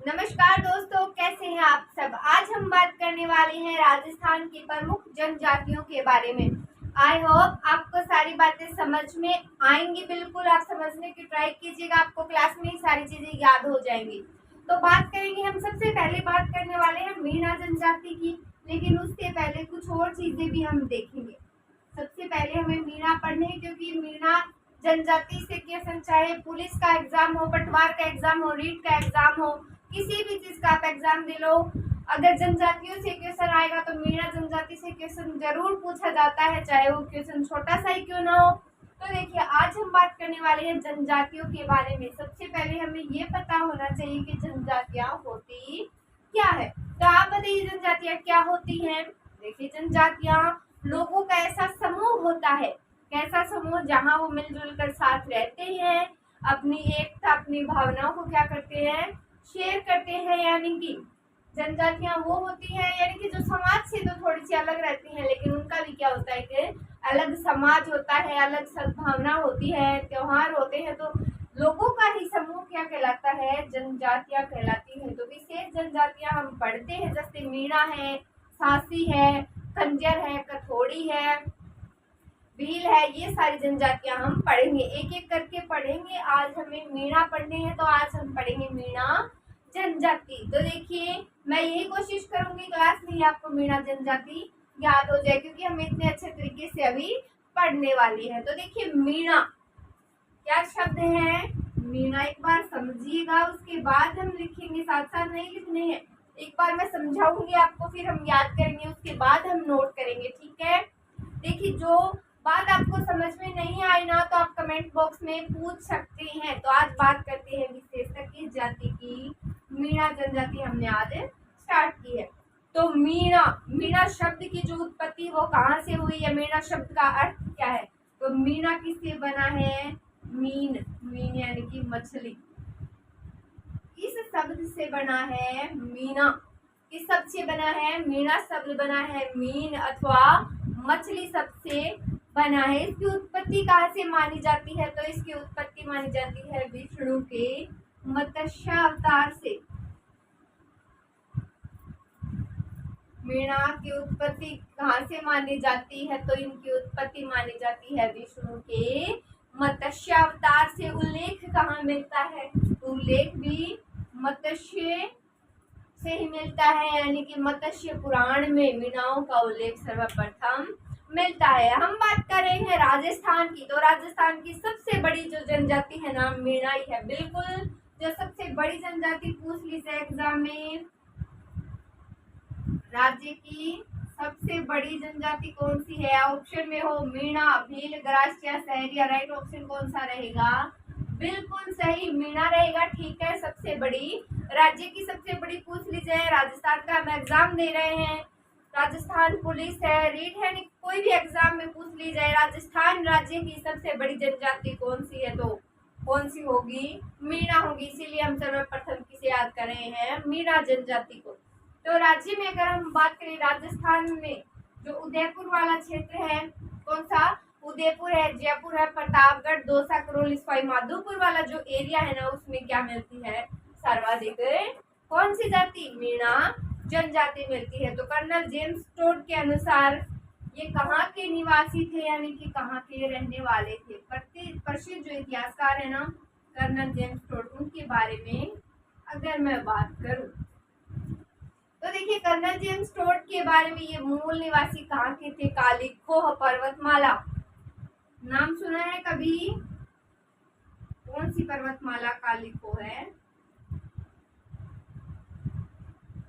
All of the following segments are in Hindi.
नमस्कार दोस्तों, कैसे हैं आप सब। आज हम बात करने वाले हैं राजस्थान की प्रमुख जनजातियों के बारे में। आई होप आपको सारी बातें समझ में आएंगी। बिल्कुल आप समझने की ट्राई कीजिएगा, आपको क्लास में ही सारी चीजें याद हो जाएंगी। तो बात करेंगे, हम सबसे पहले बात करने वाले हैं मीणा जनजाति की, लेकिन उसके पहले कुछ और चीजें भी हम देखेंगे। सबसे पहले हमें मीणा पढ़ने हैं, क्योंकि मीणा जनजाति से क्वेश्चन, चाहे पुलिस का एग्जाम हो, पटवार का एग्जाम हो, रीट का एग्जाम हो, किसी भी चीज का आप एग्जाम दे लो, अगर जनजातियों से क्वेश्चन आएगा तो मीणा जनजाति से क्वेश्चन जरूर पूछा जाता है, चाहे वो क्वेश्चन छोटा सा ही क्यों ना हो। तो देखिए, आज हम बात करने वाले हैं जनजातियों के बारे में। सबसे पहले हमें ये पता होना चाहिए कि जनजातियां होती क्या है। तो आप बताइए, जनजातियां क्या होती हैं। देखिए, जनजातियां लोगों का ऐसा समूह होता है। कैसा समूह? जहां वो मिलजुल कर साथ रहते हैं, अपनी एकता, अपनी भावनाओं को क्या करते हैं, शेयर करते हैं। यानी कि जनजातियां वो होती हैं, यानी कि जो समाज से तो थोड़ी सी अलग रहती हैं, लेकिन उनका भी क्या होता है कि अलग समाज होता है, अलग सद्भावना होती है, त्योहार होते हैं। तो लोगों का ही समूह क्या कहलाता है, जनजातियां कहलाती है। तो विशेष जनजातियां हम पढ़ते हैं, जैसे मीणा है, सासी है, खंजर है, कथोड़ी है, भील है। ये सारी जनजातियां हम पढ़ेंगे, एक एक करके पढ़ेंगे। आज हमें मीणा पढ़ने हैं, तो आज हम पढ़ेंगे मीणा जनजाति। तो देखिए, मैं यही कोशिश करूंगी क्लास में ही आपको मीणा जनजाति याद हो जाए, क्योंकि हम इतने अच्छे तरीके से अभी पढ़ने वाली है। तो देखिए, मीणा क्या शब्द है। मीणा एक बार समझिएगा, उसके बाद हम लिखेंगे, साथ साथ नहीं लिखने हैं। एक बार मैं समझाऊंगी आपको, फिर हम याद करेंगे, उसके बाद हम नोट करेंगे, ठीक है। देखिए, जो बात आपको समझ में नहीं आई ना, तो आप कमेंट बॉक्स में पूछ सकते हैं। तो आज बात करते हैं विशेषता किस जाति की। मीणा जनजाति हमने आज स्टार्ट की है। तो मीणा, मीणा शब्द की जो उत्पत्ति वो कहाँ से हुई है, मीणा शब्द का अर्थ क्या है। तो मीणा किससे बना है, मीन, मीन यानी कि मछली, इस शब्द से बना है मीणा। किस शब्द से बना है, मीणा शब्द बना है मीन अथवा मछली शब्द से बना है। इसकी उत्पत्ति कहाँ से मानी जाती है, तो इसकी उत्पत्ति मानी जाती है विष्णु के मत्स्य अवतार से। मीणा की उत्पत्ति कहाँ से मानी जाती है, तो इनकी उत्पत्ति मानी जाती है विष्णु के मत्स्य अवतार से। उल्लेख कहाँ मिलता है, उल्लेख भी मत्स्य से ही मिलता है, यानी कि मत्स्य पुराण में मीणाओं का उल्लेख सर्वप्रथम मिलता है। हम बात कर रहे हैं राजस्थान की, तो राजस्थान की सबसे बड़ी जो जनजाति है ना, मीणा ही है। बिल्कुल, जो सबसे बड़ी जनजाति पूछ ली जाए एग्जाम में, राज्य की सबसे बड़ी जनजाति कौन सी है। ऑप्शन में हो मीणा, भील, ग्रास्य, सहरिया। राइट ऑप्शन कौन सा रहेगा, बिल्कुल सही मीणा रहेगा, ठीक है। सबसे बड़ी राज्य की सबसे बड़ी पूछ ली जाए, राजस्थान का हम एग्जाम दे रहे हैं, राजस्थान पुलिस है, रीट है, कोई भी एग्जाम में पूछ ली जाए राजस्थान राज्य की सबसे बड़ी जनजाति कौन सी है, तो कौन सी होगी, मीणा होगी। इसीलिए हम सर्वप्रथम किसे याद कर रहे हैं, मीणा जनजाति को। तो राज्य में अगर हम बात करें, राजस्थान में जो उदयपुर वाला क्षेत्र है, कौन सा, उदयपुर है, जयपुर है, प्रतापगढ़, दौसा, करौली, सवाई माधोपुर वाला जो एरिया है ना, उसमें क्या मिलती है, सर्वाधिक कौन सी जाति, मीणा जनजाति मिलती है। तो कर्नल जेम्स टोड के अनुसार ये कहाँ के निवासी थे, यानी कि कहाँ के रहने वाले थे। प्रसिद्ध जो इतिहासकार है ना, कर्नल जेम्स टोड, उनके बारे में अगर मैं बात करूं, तो देखिए, कर्नल जेम्स टोड के बारे में, ये मूल निवासी कहाँ के थे, कालीखोह पर्वतमाला। नाम सुना है कभी, कौन सी पर्वतमाला कालीखोह है,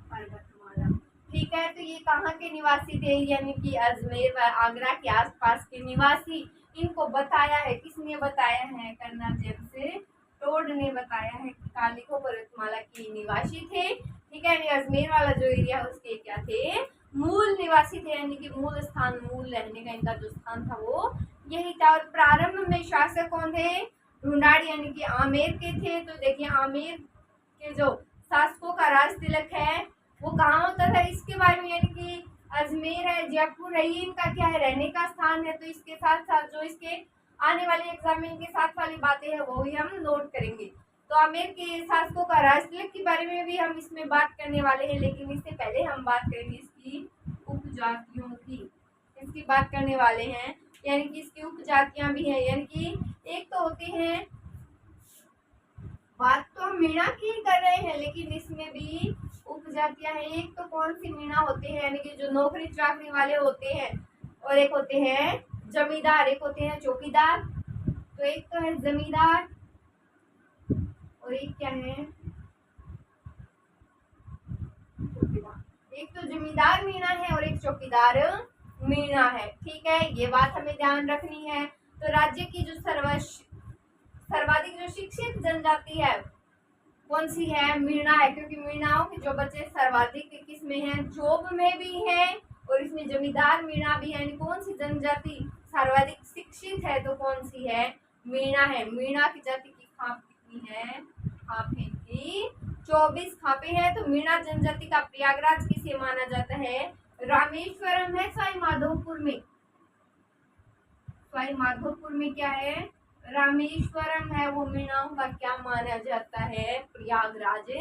पर्वतमाला, ठीक है। तो ये कहाँ के निवासी थे, यानी कि अजमेर व आगरा के आसपास के निवासी। इनको बताया है, किसने बताया है, कर्नल जेम्स टोड ने बताया है कि कालीखोह पर्वतमाला के निवासी थे, ठीक है। अजमेर वाला जो एरिया है उसके क्या थे, मूल निवासी थे, यानी कि मूल स्थान, मूल रहने का इनका जो स्थान था वो यही था। और प्रारंभ में शासक कौन थे, ढूंढाड़ी यानी कि आमेर के थे। तो देखिए, आमेर के जो शासकों का राज तिलक है वो कहाँ होता था, इसके बारे में, यानी कि अजमेर है, जयपुर है, ये इनका क्या है, रहने का स्थान है। तो इसके साथ साथ जो इसके आने वाले एग्जाम में इनके साथ वाली बातें हैं वो भी हम नोट करेंगे। तो आमेर के शासकों का राजतिलक के बारे में भी हम इसमें बात करने वाले हैं, लेकिन इससे पहले हम बात करेंगे इसकी उपजातियों की। इसकी बात करने वाले हैं, यानी कि इसकी उपजातियां भी हैं, यानी कि एक तो होते हैं, बात तो हम मीणा की कर रहे हैं, लेकिन इसमें भी उपजातियां हैं। एक तो कौन सी मीणा होते हैं, यानी कि जो नौकरी चाकरी वाले होते हैं, और एक होते हैं जमींदार, एक होते हैं चौकीदार। तो एक तो है जमींदार और एक क्या है, एक तो जमींदार मीणा है और एक चौकीदार मीणा है। ठीक है, ये बात हमें ध्यान रखनी है। तो राज्य की जो सर्वाधिक जो शिक्षित जनजाति है कौन सी है, मीणा है, क्योंकि मीणाओं के जो बच्चे सर्वाधिक किस में है, जॉब में भी है, और इसमें जमींदार मीणा भी है। यानी कौन सी जनजाति सर्वाधिक शिक्षित है, तो कौन सी है, मीणा है। मीणा की जाति की खाप कितनी है, खाप है की 24 खापे हैं। तो मीणा जनजाति का प्रयागराज किसे माना जाता है, रामेश्वरम है सवाई माधोपुर में। सवाई माधोपुर में क्या है, रामेश्वरम है, वो मीणाओं का क्या माना जाता है, प्रयागराज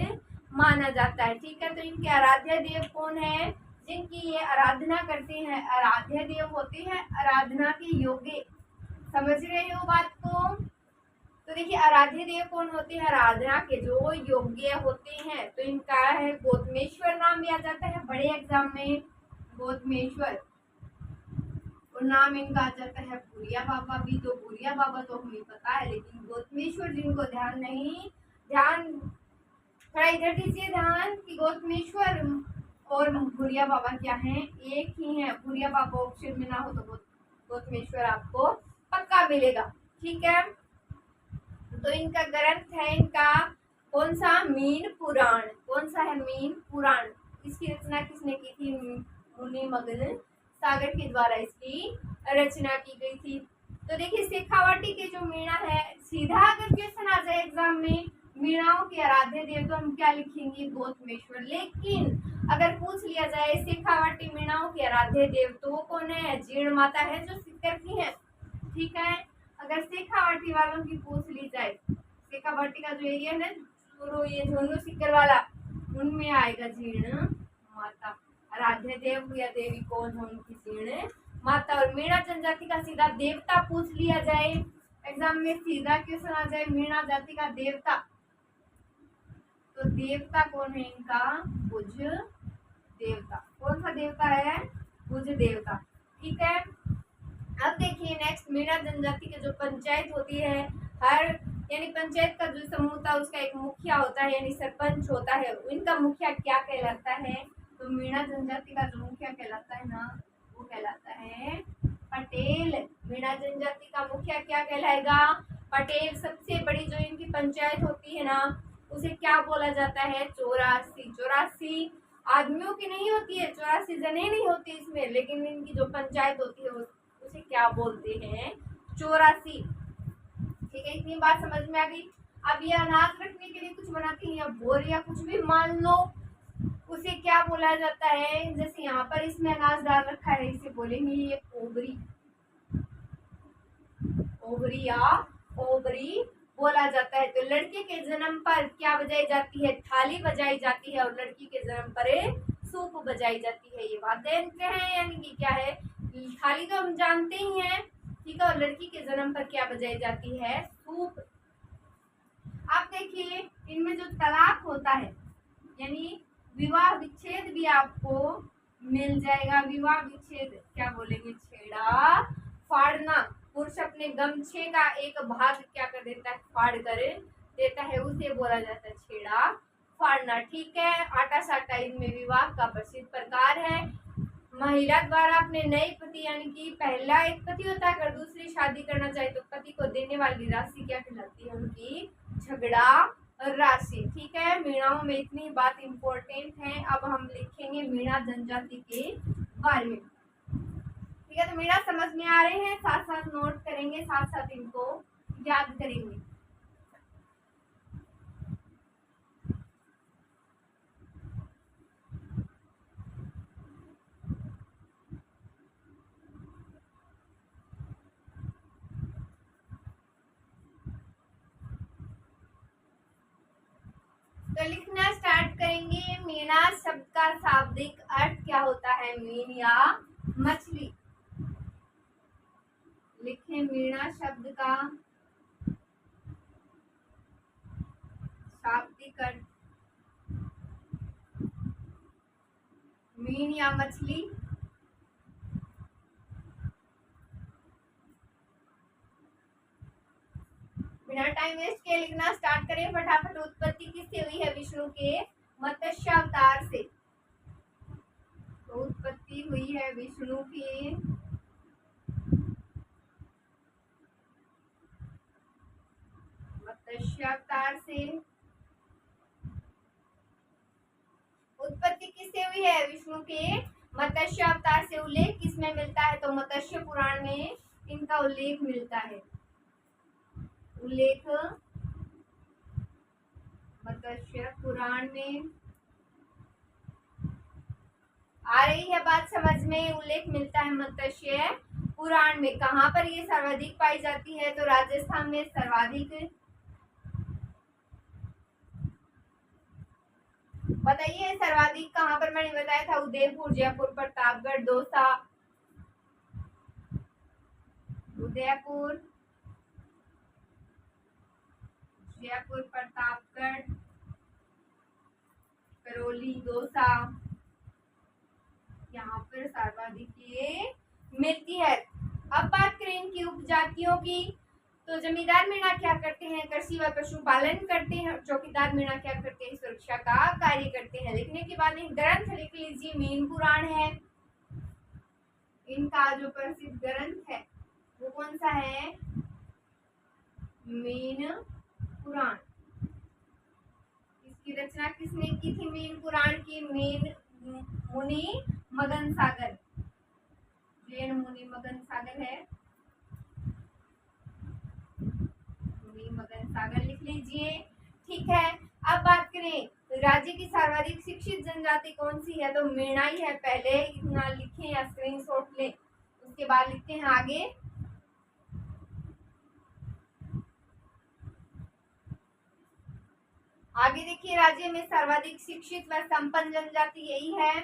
माना जाता है। ठीक है, तो इनके आराध्य देव कौन है, जिनकी ये आराधना करते हैं, आराध्य देव होते हैं आराधना के योग्य। समझ रहे हो बात को। तो देखिए आराध्य देव कौन होते हैं, आराधना के जो योग्य होते हैं। तो इनका है गौतमेश्वर, नाम लिया जाता है बड़े एग्जाम में, गौतमेश्वर। और नाम इनका आ जाता है भूरिया बाबा भी। तो भूरिया बाबा तो हमें पता है, लेकिन गौतमेश्वर जिनको ध्यान नहीं, ध्यान थोड़ा इधर दीजिए ध्यान कि गौतमेश्वर और भूरिया बाबा क्या हैं, एक ही है। भूरिया बाबा ऑप्शन में ना हो तो गौतमेश्वर आपको पक्का मिलेगा। ठीक है, तो इनका ग्रंथ है, इनका कौन सा, मीन पुराण। कौन सा है, मीन पुराण। इसकी रचना किसने की थी, मुनि मगन सागर के द्वारा इसकी रचना की गई थी। तो देखिए शेखावाटी के जो मीणा है, सीधा अगर क्वेश्चन आ जाए एग्जाम में मीणाओं के आराध्य देव, तो हम क्या लिखेंगे, गौतमेश्वर। लेकिन अगर पूछ लिया जाए शेखावाटी मीणाओं के आराध्य देव, तो वो कौन है, जीर्ण माता है, जो सीकर की है। ठीक है, अगर शेखावाटी वालों की पूछ ली जाए, शेखावाटी का जो एरिया है ना, ये झुंझुनू सीकर वाला, उनमें आएगा जीर्ण माता। आराध्य देव या देवी कौन है, उनकी जीर्ण माता। और मीणा जनजाति का सीधा देवता पूछ लिया जाए एग्जाम में, सीधा क्वेश्चन आ जाए मीणा जाति का देवता, तो देवता कौन है इनका, भुज देवता। कौन सा देवता है, भुज देवता। ठीक है, अब देखिए नेक्स्ट, मीणा जनजाति के जो पंचायत होती है, हर यानी पंचायत का जो समूह था उसका एक मुखिया होता है, यानी सरपंच होता है। इनका मुखिया क्या कहलाता है, तो मीणा जनजाति का जो मुखिया कहलाता है ना, वो कहलाता है पटेल। मीणा जनजाति का मुखिया क्या कहलाएगा, पटेल। सबसे बड़ी जो इनकी पंचायत होती है ना, उसे क्या बोला जाता है, 84। 84 आदमियों की नहीं होती है, 84 जने नहीं होती इसमें, लेकिन इनकी जो पंचायत होती है उसे क्या बोलते हैं, 84। ठीक है, इतनी बात समझ में आ गई। अब ये अनाज रखने के लिए कुछ बनाती है, या बोर या कुछ भी मान लो, उसे क्या बोला जाता है, जैसे यहाँ पर इसमें अनाज डाल रखा है, इसे बोलेंगे ये ओबरी। ओबरी या ओबरी बोला जाता है। तो लड़के के जन्म पर क्या बजाई जाती है, थाली बजाई जाती है, और लड़की के जन्म पर सूप बजाई जाती है। ये बातें हैं, यानी कि क्या है, थाली तो हम जानते ही हैं, ठीक है, और लड़की के जन्म पर क्या बजाई जाती है, सूप। आप देखिए इनमें जो तलाक होता है, यानी विवाह विच्छेद भी आपको मिल जाएगा। विवाह विच्छेद क्या बोलेंगे, छेड़ा फाड़ना। पुरुष अपने गमछे का एक भाग क्या कर देता है, फाड़ कर देता है, उसे बोला जाता है छेड़ा फाड़ना। ठीक है, आटा साटा इनमें विवाह का प्रसिद्ध प्रकार है। महिला द्वारा अपने नए पति, यानी कि पहला एक पति होता है, अगर दूसरी शादी करना चाहे तो पति को देने वाली राशि क्या कहलाती है, उनकी झगड़ा राशि। ठीक है, मीणाओं में इतनी बात इम्पोर्टेंट है। अब हम लिखेंगे मीणा जनजाति के बारे में। ठीक है, तो मीणा समझ में आ रहे हैं, साथ साथ नोट करेंगे, साथ साथ इनको याद करेंगे। मीना शब्द का शाब्दिक अर्थ क्या होता है? मीन या मछली। लिखें मीना शब्द का शाब्दिक अर्थ मीन या मछली। बिना टाइम वेस्ट किए लिखना स्टार्ट करें फटाफट। उत्पत्ति किससे हुई है? विष्णु के मत्स्य अवतार से। तो उत्पत्ति हुई है विष्णु के मत्स्य अवतार से। उत्पत्ति किससे हुई है? विष्णु के मत्स्य अवतार से। उल्लेख किसमें मिलता है? तो मत्स्य पुराण में इनका उल्लेख मिलता है। उल्लेख मत्स्य पुराण में आ रही है बात समझ में? उल्लेख मिलता है मत्स्य पुराण में। कहाँ पर ये सर्वाधिक पाई जाती है? तो राजस्थान में सर्वाधिक। बताइए सर्वाधिक कहाँ पर? मैंने बताया था उदयपुर, जयपुर, प्रतापगढ़, दौसा। उदयपुर, जयपुर, प्रतापगढ़, करौली, दौसा, यहाँ पर सर्वाधिक ये मिलती है। अब बात करें इनकी उपजातियों की। तो जमींदार मीणा क्या करते हैं? कृषि व पशुपालन करते हैं। चौकीदार मीणा क्या करते हैं? सुरक्षा का कार्य करते हैं। लिखने के बाद एक ग्रंथ लिख लीजिए, मीन पुराण है। इनका जो प्रसिद्ध ग्रंथ है वो कौन सा है? मीन पुराण। इसकी रचना किसने की थी? मीन पुराण की मीन मुनि मगन सागर, जैन मुनि मगन सागर है। मुनि मगन सागर लिख लीजिए। ठीक है, अब बात करें राज्य की सर्वाधिक शिक्षित जनजाति कौन सी है? तो मीणा ही है। पहले इतना लिखें या स्क्रीनशॉट लें, उसके बाद लिखते हैं आगे। आगे देखिए, राज्य में सर्वाधिक शिक्षित व संपन्न जनजाति यही है।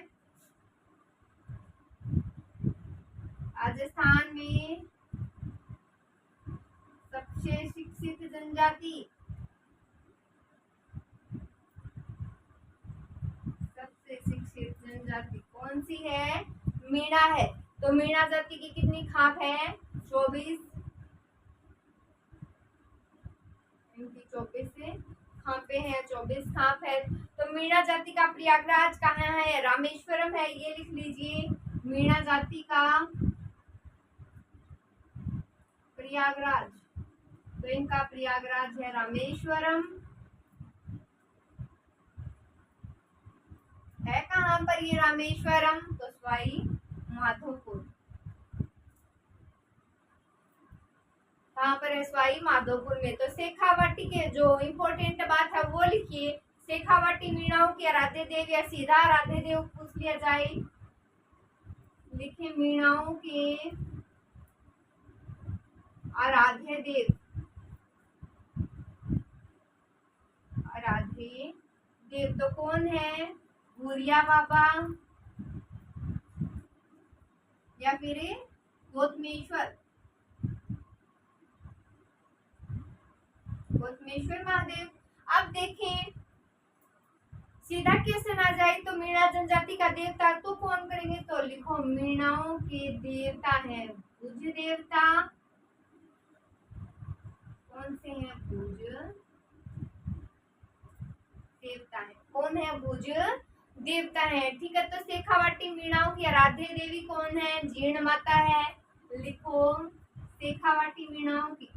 राजस्थान में सबसे शिक्षित जनजाति, सबसे शिक्षित जनजाति कौन सी है? मीणा है। तो मीणा जाति की कितनी खाप है? 24। इनकी 24 खापे हैं, 24 खाप है। तो मीणा जाति का प्रयागराज कहाँ है? रामेश्वरम है। ये लिख लीजिए, मीणा जाति का प्रयागराज। तो इनका प्रयागराज है रामेश्वरम। है कहाँ पर ये रामेश्वरम? तो सवाई माधोपुर। कहाँ पर है? सवाई माधोपुर में। तो शेखावाटी के जो इम्पोर्टेंट बात है वो लिखिए। शेखावाटी मीणाओं के आराध्य देव या सीधा आराध्य देव पूछ लिया जाए, लिखे मीणाओं के आराध्य देव। आराध्य देव तो कौन है? भूरिया बाबा या फिर गौतमेश्वर, गौतमेश्वर महादेव। अब देखें सीधा क्वेश्चन आ जाए तो मीणा जनजाति का देवता तो कौन करेंगे? तो लिखो मीणाओं के देवता है भुज देवता। कौन से हैं? भुज देवता है। कौन है? भुज देवता है। ठीक है, तो शेखावाटी मीणाओं की आराध्य देवी कौन है? जीर्ण माता है। लिखो शेखावाटी मीणाओं की,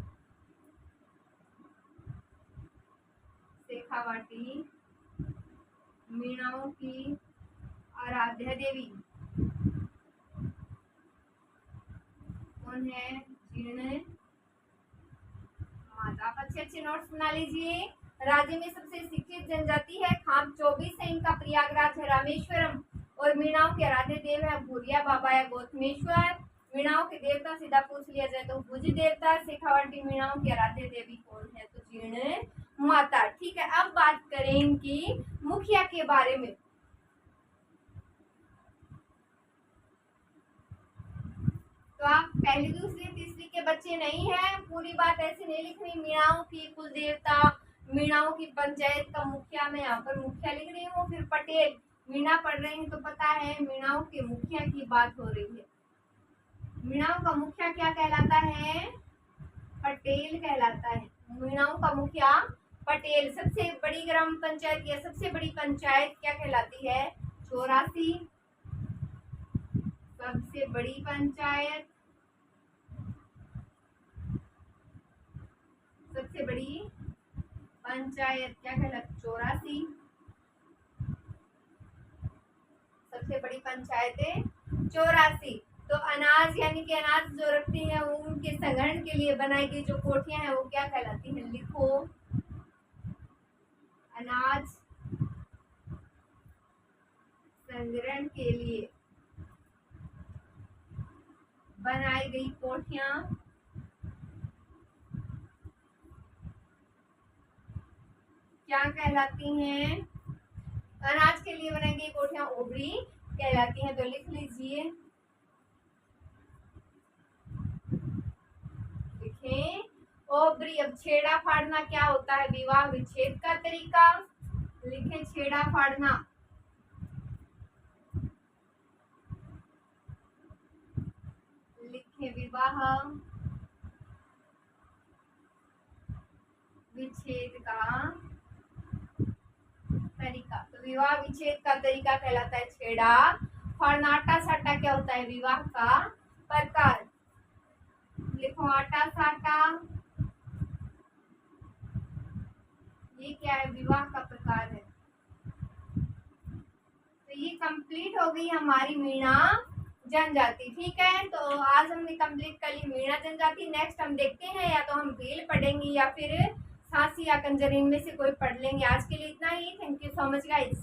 शेखावाटी मीणाओं की आराध्य देवी कौन है? जीर्ण माता। आप अच्छे अच्छे नोट्स बना लीजिए। राज्य में सबसे शिक्षित जनजाति है, खाप 24 है। इनका प्रयागराज है रामेश्वरम। और मीणाओं के आराध्य देव है भूरिया बाबा या गौतमेश्वर। मीणाओं के देवता सीधा पूछ लिया जाए तो भुज देवता। शेखावाटी मीणाओं की आराध्य देवी कौन है? तो जीर्ण माता। ठीक है, अब बात करें इनकी मुखिया के बारे में। तो आप पहली दूसरी तीसरी के बच्चे नहीं हैं, पूरी बात ऐसे नहीं लिखनी। मीणाओं की कुल देवता, मीणाओं की पंचायत का मुखिया, मैं यहाँ पर मुखिया लिख रही हूँ। फिर पटेल, मीणा पढ़ रहे हैं तो पता है मीणाओं के मुखिया की बात हो रही है। मीणाओं का मुखिया क्या कहलाता है? पटेल कहलाता है। मीणाओं का मुखिया पटेल। सबसे बड़ी ग्राम पंचायत या सबसे बड़ी पंचायत क्या कहलाती है? 84। सबसे बड़ी पंचायत, सबसे बड़ी पंचायत क्या कहलाती? 84। सबसे बड़ी पंचायत है 84। तो अनाज यानी कि अनाज जो रखते हैं उनके संग्रहण के लिए बनाई गई जो कोठियां हैं वो क्या कहलाती हैं? लिखो। अनाज संग्रहण के लिए बनाई गई कोठियां क्या कहलाती हैं? अनाज के लिए बनाई गई कोठियां ओबड़ी कहलाती हैं। तो लिख लीजिए, लिखें ओबरी। अब छेड़ा फाड़ना क्या होता है? विवाह विच्छेद का तरीका। लिखें छेड़ा फाड़ना, लिखें विवाह विच्छेद का तरीका। तो विवाह विच्छेद का तरीका कहलाता है छेड़ा फाड़ना। आटा साटा क्या होता है? विवाह का प्रकार। लिखो आटा साटा, ये क्या है? विवाह का प्रकार है। तो ये कंप्लीट हो गई हमारी मीणा जनजाति। ठीक है, तो आज हमने कंप्लीट कर ली मीणा जनजाति। नेक्स्ट हम देखते हैं या तो हम भील पढ़ेंगे या फिर सांसी या कंजर, इनमें से कोई पढ़ लेंगे। आज के लिए इतना ही। Thank you so much guys.